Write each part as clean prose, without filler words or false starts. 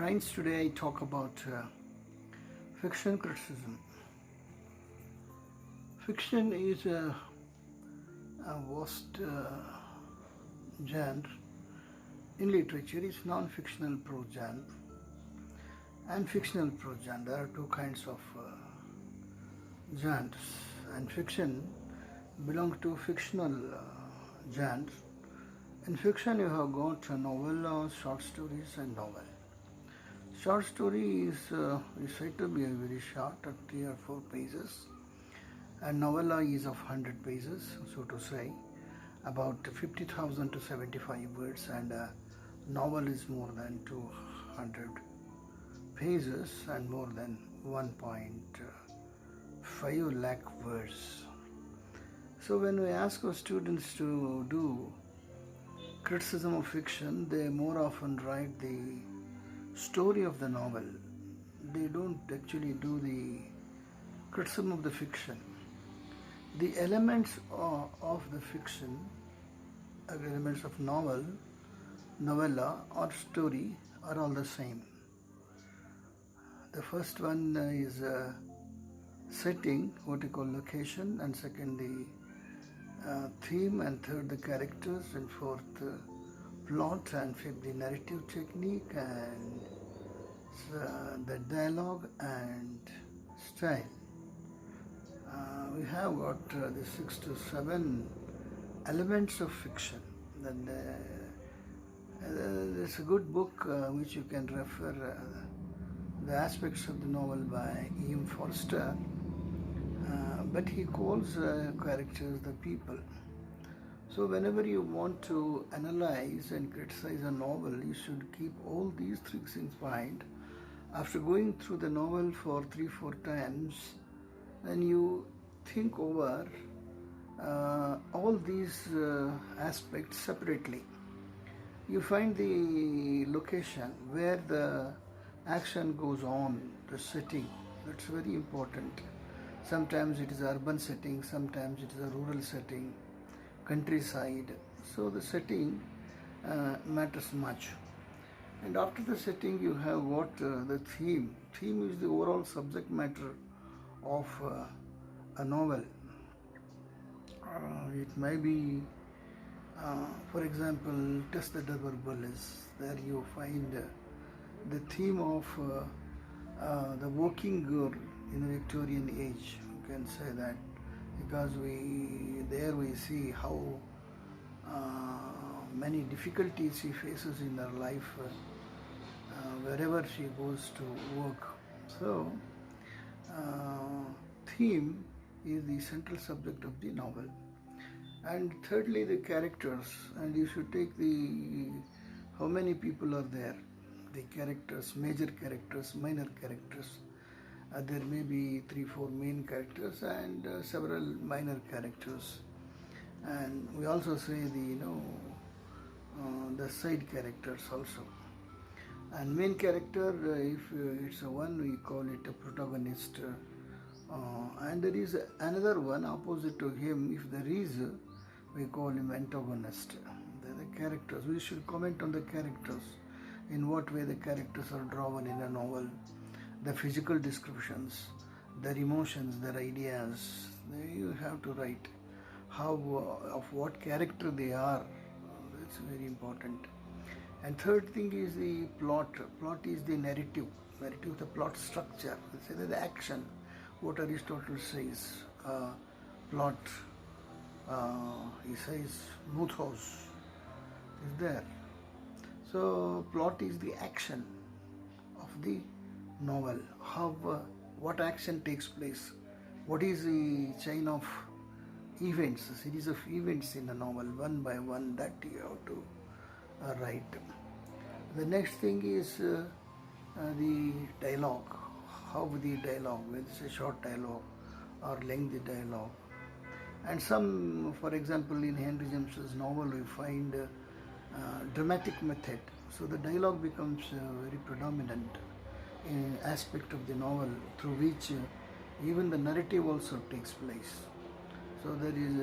Friends, today I talk about fiction criticism. Fiction is a vast genre. In literature, it's non-fictional prose genre and fictional prose genre. There are two kinds of genres, and fiction belongs to fictional genres. In fiction, you have got novellas, short stories, and novel. Short story is said to be very short, 3 or 4 pages. A novella is of 100 pages, so to say, about 50,000 to 75 words, and a novel is more than 200 pages and more than 1.5 lakh words. So when we ask our students to do criticism of fiction, they more often write the story of the novel. They don't actually do the criticism of the fiction. The elements of the fiction, elements of novella or story are all the same. The first one is setting, what you call location, and second the theme, and third the characters, and fourth plot, and fifth the narrative technique, and the dialogue and style. We have got the 6 to 7 elements of fiction. Then there's a good book which you can refer, the aspects of the novel by E.M. Forster, but he calls characters the people. So whenever you want to analyze and criticize a novel, you should keep all these 3 things in mind. After going through the novel for 3-4 times, then you think over all these aspects separately. You find the location where the action goes on, the setting. That's very important. Sometimes it is urban setting, sometimes it is a rural setting, countryside. So the setting matters much. And after the setting, you have got the theme. Theme is the overall subject matter of a novel. It may be, for example, Test the Durbar Bullies. There you find the theme of the working girl in the Victorian age. You can say that, because we see how many difficulties she faces in her life wherever she goes to work. So theme is the central subject of the novel. And thirdly, the characters, and you should take the how many people are there, the characters, major characters, minor characters. There may be 3-4 main characters and several minor characters, and we also say the side characters also. And main character, if it's a one, we call it a protagonist, and there is another one opposite to him. If there is, we call him antagonist. They're the characters. We should comment on the characters, in what way the characters are drawn in a novel, the physical descriptions, their emotions, their ideas. You have to write how of what character they are. That's very important. And third thing is the plot. Plot is the narrative. Narrative, the plot structure. Let's say the action. What Aristotle says, plot. He says muthos is there. So plot is the action of the novel. How what action takes place? What is the chain of events? A series of events in a novel, one by one, that you have to write. The next thing is the dialogue. How the dialogue, whether it's a short dialogue or lengthy dialogue. And some, for example, in Henry James's novel, we find dramatic method. So the dialogue becomes very predominant aspect of the novel, through which even the narrative also takes place. So there is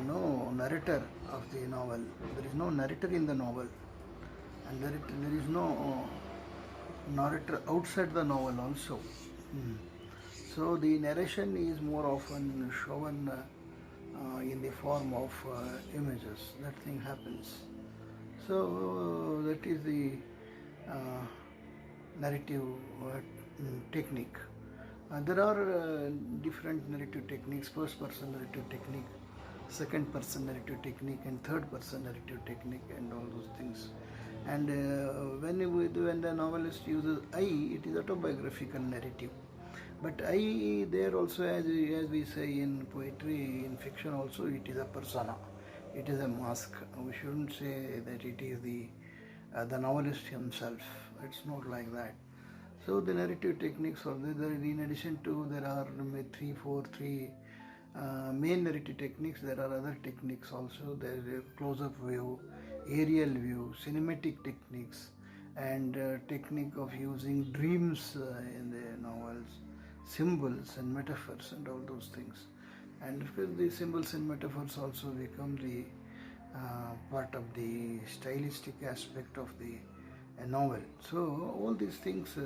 no narrator of the novel. There is no narrator in the novel. and there is no narrator outside the novel also. Mm. So the narration is more often shown in the form of images. That thing happens. So that is the uh, narrative technique. There are different narrative techniques: first person narrative technique, second person narrative technique, and third person narrative technique, and all those things. And when the novelist uses I, it is autobiographical narrative. But I, there also, as we say in poetry, in fiction also, it is a persona, it is a mask. We shouldn't say that it is the novelist himself. It's not like that. So the narrative techniques are there. In addition to, there are three main narrative techniques. There are other techniques also. There is a close-up view, aerial view, cinematic techniques, and technique of using dreams in the novels, symbols and metaphors and all those things. And of course, the symbols and metaphors also become the part of the stylistic aspect of the novel. So all these things,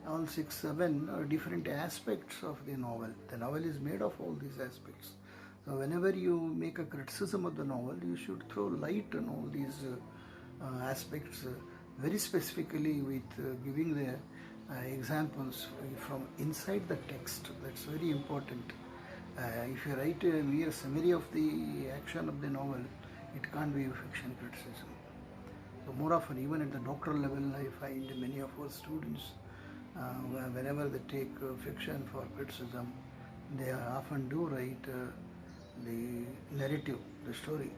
all 6, 7 are different aspects of the novel. The novel is made of all these aspects. So whenever you make a criticism of the novel, you should throw light on all these aspects very specifically with giving the examples from inside the text. That's very important. If you write a mere summary of the action of the novel, it can't be fiction criticism. So more often, even at the doctoral level, I find many of our students, whenever they take fiction for criticism, they often do write the narrative, the story,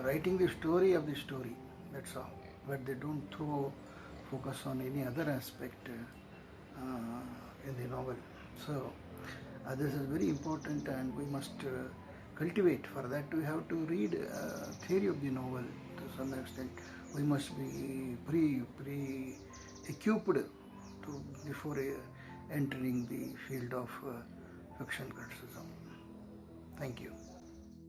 writing the story of the story. That's all. But they don't focus on any other aspect in the novel. So this is very important, and we must cultivate. For that, we have to read theory of the novel to some extent. We must be pre equipped to before entering the field of fiction criticism. Thank you.